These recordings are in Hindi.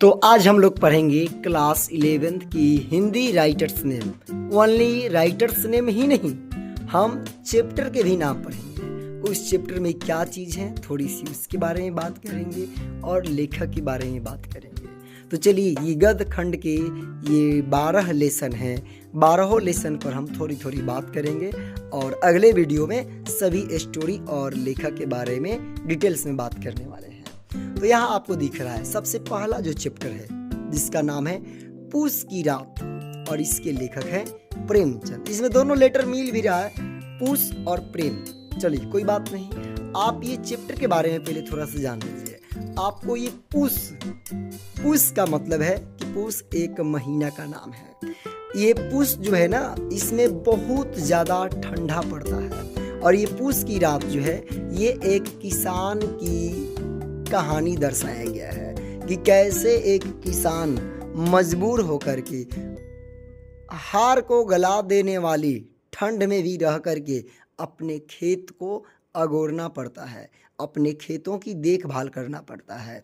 तो आज हम लोग पढ़ेंगे क्लास 11th की Hindi writers name. Only writers name ही नहीं, हम चैप्टर के भी नाम पढ़ेंगे। उस चैप्टर में क्या चीज़ है, थोड़ी सी उसके बारे में बात करेंगे और लेखक के बारे में बात करेंगे। तो चलिए, ये गद्य खंड के ये 12 लेसन हैं। 12 लेसन पर हम थोड़ी थोड़ी बात करेंगे और अगले वीडियो में सभी स्टोरी और लेखक के बारे में डिटेल्स में बात करने वाले हैं। तो यहाँ आपको दिख रहा है सबसे पहला जो चैप्टर है जिसका नाम है पूस की रात, और इसके लेखक हैं प्रेमचंद। इसमें दोनों लेटर मिल भी रहा है, पूस और प्रेम। चलिए कोई बात नहीं, आप ये चैप्टर के बारे में पहले थोड़ा सा जान लीजिए। आपको ये पूस का मतलब है कि पूस एक महीना का नाम है। ये पूस जो है ना, इसमें बहुत ज़्यादा ठंडा पड़ता है। और ये पूस की रात जो है, ये एक किसान की कहानी दर्शाया गया है कि कैसे एक किसान मजबूर होकर के हार को गला देने वाली ठंड में भी रह करके अपने खेत को अगोरना पड़ता है, अपने खेतों की देखभाल करना पड़ता है।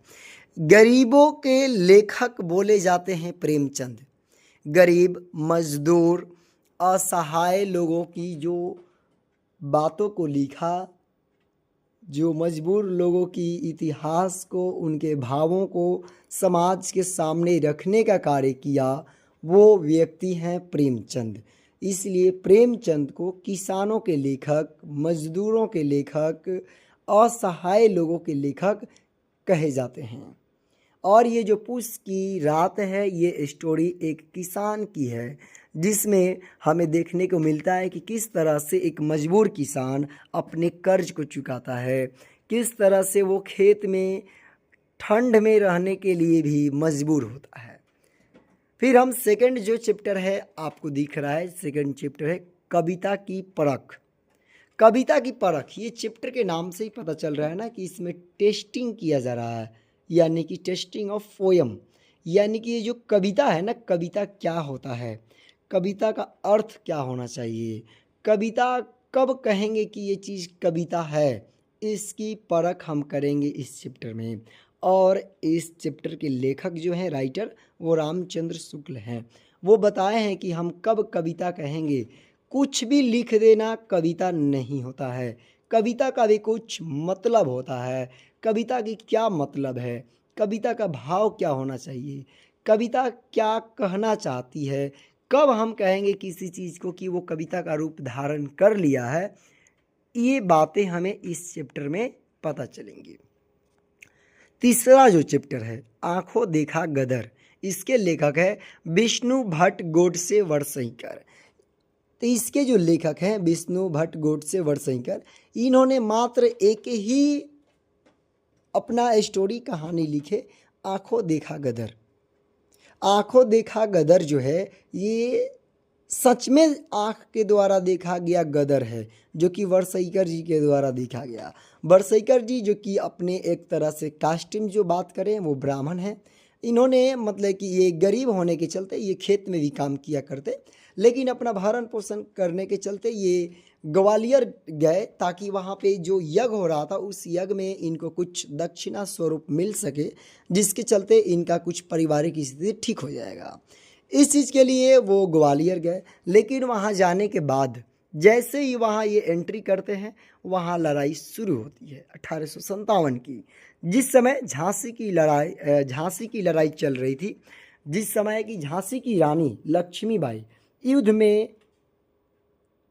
गरीबों के लेखक बोले जाते हैं प्रेमचंद। गरीब, मजदूर, असहाय लोगों की जो बातों को लिखा, जो मजबूर लोगों की इतिहास को, उनके भावों को समाज के सामने रखने का कार्य किया, वो व्यक्ति हैं प्रेमचंद। इसलिए प्रेमचंद को किसानों के लेखक, मजदूरों के लेखक, असहाय लोगों के लेखक कहे जाते हैं। और ये जो पूस की रात है, ये स्टोरी एक किसान की है, जिसमें हमें देखने को मिलता है कि किस तरह से एक मजबूर किसान अपने कर्ज को चुकाता है, किस तरह से वो खेत में ठंड में रहने के लिए भी मजबूर होता है। फिर हम सेकंड जो चैप्टर है, आपको दिख रहा है, सेकंड चैप्टर है कविता की परख। कविता की परख, ये चैप्टर के नाम से ही पता चल रहा है ना कि इसमें टेस्टिंग किया जा रहा है, यानी कि टेस्टिंग ऑफ पोयम। यानी कि ये जो कविता है ना, कविता क्या होता है, कविता का अर्थ क्या होना चाहिए, कविता कब कहेंगे कि ये चीज़ कविता है, इसकी परख हम करेंगे इस चैप्टर में। और इस चैप्टर के लेखक जो हैं, राइटर, वो रामचंद्र शुक्ल हैं। वो बताए हैं कि हम कब कविता कहेंगे। कुछ भी लिख देना कविता नहीं होता है, कविता का भी कुछ मतलब होता है। कविता की क्या मतलब है, कविता का भाव क्या होना चाहिए, कविता क्या कहना चाहती है, कब हम कहेंगे किसी चीज़ को कि वो कविता का रूप धारण कर लिया है, ये बातें हमें इस चैप्टर में पता चलेंगी। तीसरा जो चैप्टर है, आंखों देखा गदर, इसके लेखक है विष्णु भट्ट गोडसे वड़सईकर। तो इसके जो लेखक हैं विष्णु भट्ट गोडसे वड़सईकर, इन्होंने मात्र एक ही अपना स्टोरी कहानी लिखे, आंखों देखा गदर। आंखों देखा गदर जो है, ये सच में आँख के द्वारा देखा गया गदर है, जो कि वड़सईकर जी के द्वारा देखा गया। वड़सईकर जी जो कि अपने एक तरह से कास्टिंग जो बात करें, वो ब्राह्मण हैं। इन्होंने मतलब कि ये गरीब होने के चलते ये खेत में भी काम किया करते, लेकिन अपना भरण पोषण करने के चलते ये ग्वालियर गए, ताकि वहाँ पे जो यज्ञ हो रहा था, उस यज्ञ में इनको कुछ दक्षिणा स्वरूप मिल सके, जिसके चलते इनका कुछ पारिवारिक स्थिति ठीक हो जाएगा। इस चीज़ के लिए वो ग्वालियर गए, लेकिन वहाँ जाने के बाद जैसे ही वहाँ ये एंट्री करते हैं, वहाँ लड़ाई शुरू होती है 1857 की। जिस समय झांसी की लड़ाई चल रही थी, जिस समय की झांसी की रानी लक्ष्मीबाई युद्ध में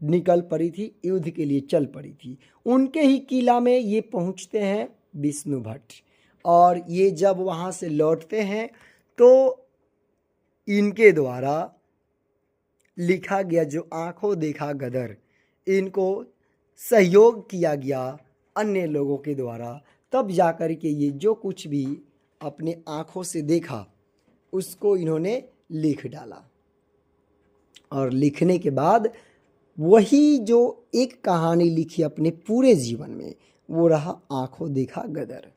निकल पड़ी थी, युद्ध के लिए चल पड़ी थी, उनके ही किला में ये पहुंचते हैं विष्णु भट्ट। और ये जब वहाँ से लौटते हैं तो इनके द्वारा लिखा गया जो आंखों देखा गदर, इनको सहयोग किया गया अन्य लोगों के द्वारा, तब जाकर के ये जो कुछ भी अपने आंखों से देखा उसको इन्होंने लिख डाला। और लिखने के बाद वही जो एक कहानी लिखी अपने पूरे जीवन में, वो रहा आंखों देखा गदर।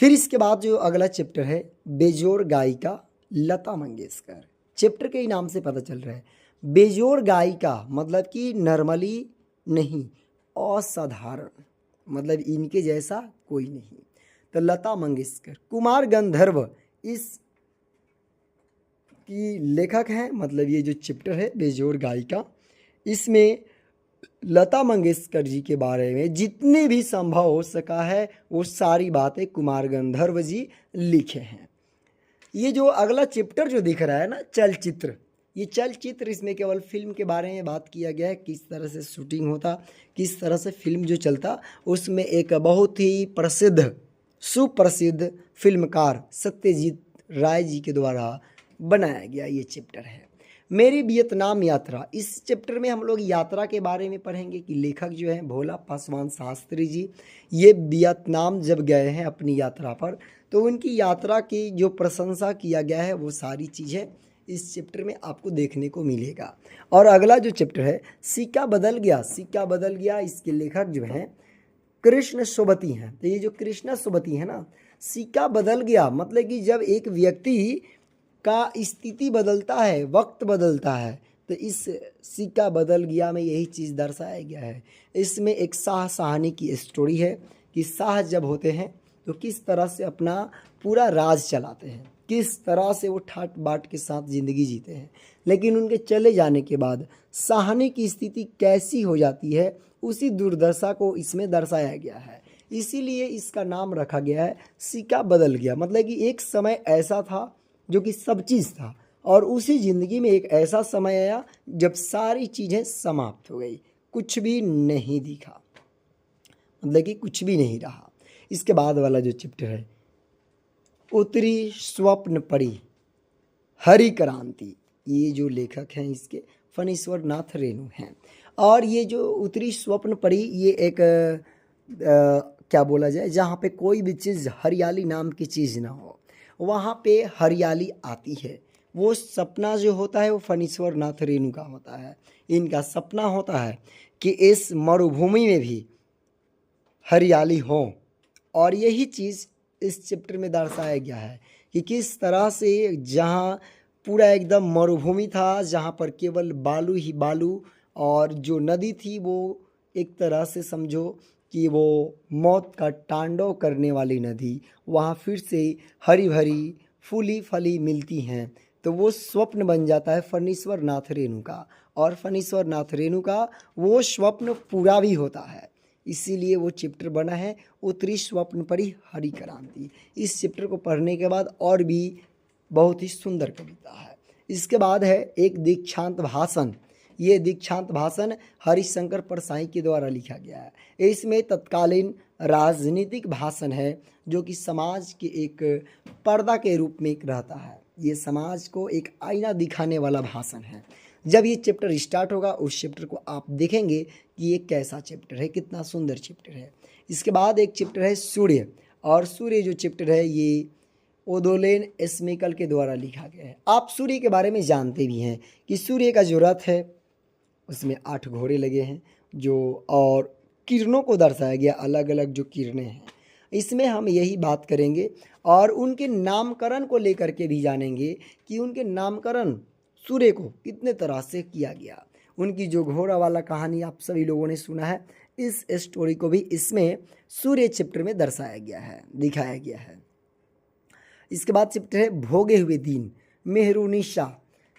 फिर इसके बाद जो अगला चैप्टर है, बेजोड़ गायिका लता मंगेशकर। चैप्टर के ही नाम से पता चल रहा है, बेजोड़ गायिका मतलब कि नॉर्मली नहीं, असाधारण, मतलब इनके जैसा कोई नहीं। तो लता मंगेशकर कुमार गंधर्व इस की लेखक हैं, मतलब ये जो चैप्टर है बेजोड़ गायिका, इसमें लता मंगेशकर जी के बारे में जितने भी संभव हो सका है वो सारी बातें कुमार गंधर्व जी लिखे हैं। ये जो अगला चैप्टर जो दिख रहा है ना, चलचित्र, ये चलचित्र, इसमें केवल फिल्म के बारे में बात किया गया है, किस तरह से शूटिंग होता, किस तरह से फिल्म जो चलता। उसमें एक बहुत ही प्रसिद्ध सुप्रसिद्ध फिल्मकार सत्यजीत राय जी के द्वारा बनाया गया ये चैप्टर है मेरी वियतनाम यात्रा। इस चैप्टर में हम लोग यात्रा के बारे में पढ़ेंगे कि लेखक जो है भोला पासवान शास्त्री जी, ये वियतनाम जब गए हैं अपनी यात्रा पर, तो उनकी यात्रा की जो प्रशंसा किया गया है वो सारी चीज़ें इस चैप्टर में आपको देखने को मिलेगा। और अगला जो चैप्टर है सिक्का बदल गया, सिक्का बदल गया, इसके लेखक जो हैं कृष्ण सोबती हैं। तो ये जो कृष्ण सोबती है ना, सिक्का बदल गया मतलब कि जब एक व्यक्ति का स्थिति बदलता है, वक्त बदलता है, तो इस सिक्का बदल गया में यही चीज़ दर्शाया गया है। इसमें एक शाह सहानी की स्टोरी है कि शाह जब होते हैं तो किस तरह से अपना पूरा राज चलाते हैं, किस तरह से वो ठाट बाट के साथ ज़िंदगी जीते हैं, लेकिन उनके चले जाने के बाद सहानी की स्थिति कैसी हो जाती है, उसी दुर्दशा को इसमें दर्शाया गया है। इसीलिए इसका नाम रखा गया है सिक्का बदल गया। मतलब कि एक समय ऐसा था जो कि सब चीज़ था, और उसी ज़िंदगी में एक ऐसा समय आया जब सारी चीज़ें समाप्त हो गई, कुछ भी नहीं दिखा, मतलब कि कुछ भी नहीं रहा। इसके बाद वाला जो चैप्टर है उत्तरी स्वप्न परी हरि क्रांति, ये जो लेखक हैं इसके फणीश्वर नाथ रेणु हैं। और ये जो उत्तरी स्वप्न परी, ये एक क्या बोला जाए, जहाँ पे कोई भी चीज़ हरियाली नाम की चीज़ ना हो, वहाँ पे हरियाली आती है। वो सपना जो होता है वो फणीश्वर नाथ रेणु का होता है। इनका सपना होता है कि इस मरुभूमि में भी हरियाली हो, और यही चीज़ इस चैप्टर में दर्शाया गया है कि किस तरह से जहाँ पूरा एकदम मरुभूमि था, जहाँ पर केवल बालू ही बालू, और जो नदी थी वो एक तरह से समझो कि वो मौत का तांडव करने वाली नदी, वहाँ फिर से हरी भरी फूली फली मिलती हैं। तो वो स्वप्न बन जाता है फणीश्वर नाथ रेणु का, और फणीश्वर नाथ रेणु का वो स्वप्न पूरा भी होता है। इसीलिए वो चैप्टर बना है उत्तरी स्वप्न परी हरि क्रांति। इस चैप्टर को पढ़ने के बाद और भी बहुत ही सुंदर कविता है। इसके बाद है एक दीक्षांत भाषण। ये दीक्षांत भाषण हरिशंकर परसाई के द्वारा लिखा गया है। इसमें तत्कालीन राजनीतिक भाषण है जो कि समाज के एक पर्दा के रूप में एक रहता है। ये समाज को एक आईना दिखाने वाला भाषण है। जब ये चैप्टर स्टार्ट होगा उस चैप्टर को आप देखेंगे कि ये कैसा चैप्टर है, कितना सुंदर चैप्टर है। इसके बाद एक चैप्टर है सूर्य, और सूर्य जो चैप्टर है ये ओदोलेन एस्मेकल के द्वारा लिखा गया है। आप सूर्य के बारे में जानते भी हैं कि सूर्य का जो रथ है उसमें 8 घोड़े लगे हैं, जो और किरणों को दर्शाया गया, अलग अलग जो किरणें हैं। इसमें हम यही बात करेंगे और उनके नामकरण को लेकर के भी जानेंगे कि उनके नामकरण सूर्य को कितने तरह से किया गया। उनकी जो घोड़ा वाला कहानी आप सभी लोगों ने सुना है, इस स्टोरी को भी इसमें सूर्य चैप्टर में दर्शाया गया है, दिखाया गया है। इसके बाद चैप्टर है भोगे हुए दिन, मेहरुनिशा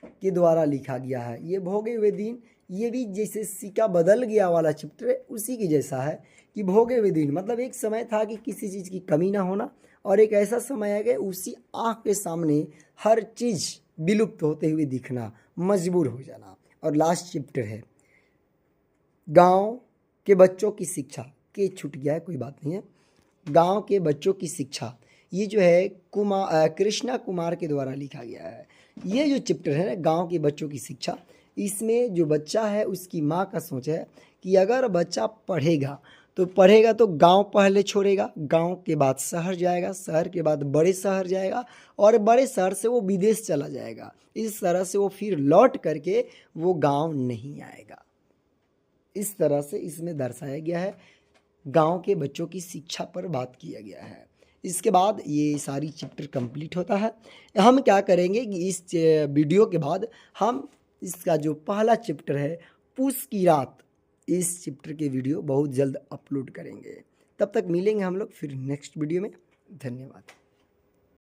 के द्वारा लिखा गया है। ये भोगे हुए दिन, ये भी जैसे सिक्का बदल गया वाला चैप्टर है उसी की जैसा है कि भोगे हुए दिन मतलब एक समय था कि किसी चीज़ की कमी ना होना, और एक ऐसा समय आ गया उसी आँख के सामने हर चीज़ विलुप्त होते हुए दिखना, मजबूर हो जाना। और लास्ट चैप्टर है गांव के बच्चों की शिक्षा, के छूट गया है कोई बात नहीं है, गांव के बच्चों की शिक्षा। ये जो है कृष्णा कुमार के द्वारा लिखा गया है। ये जो चैप्टर है ना गांव के बच्चों की शिक्षा, इसमें जो बच्चा है उसकी माँ का सोच है कि अगर बच्चा पढ़ेगा तो गांव पहले छोड़ेगा, गांव के बाद शहर जाएगा, शहर के बाद बड़े शहर जाएगा, और बड़े शहर से वो विदेश चला जाएगा। इस तरह से वो फिर लौट करके वो गांव नहीं आएगा। इस तरह से इसमें दर्शाया गया है, गांव के बच्चों की शिक्षा पर बात किया गया है। इसके बाद ये सारी चैप्टर कंप्लीट होता है। हम क्या करेंगे कि इस वीडियो के बाद हम इसका जो पहला चैप्टर है पूस की रात, इस चैप्टर के वीडियो बहुत जल्द अपलोड करेंगे। तब तक मिलेंगे हम लोग फिर नेक्स्ट वीडियो में। धन्यवाद।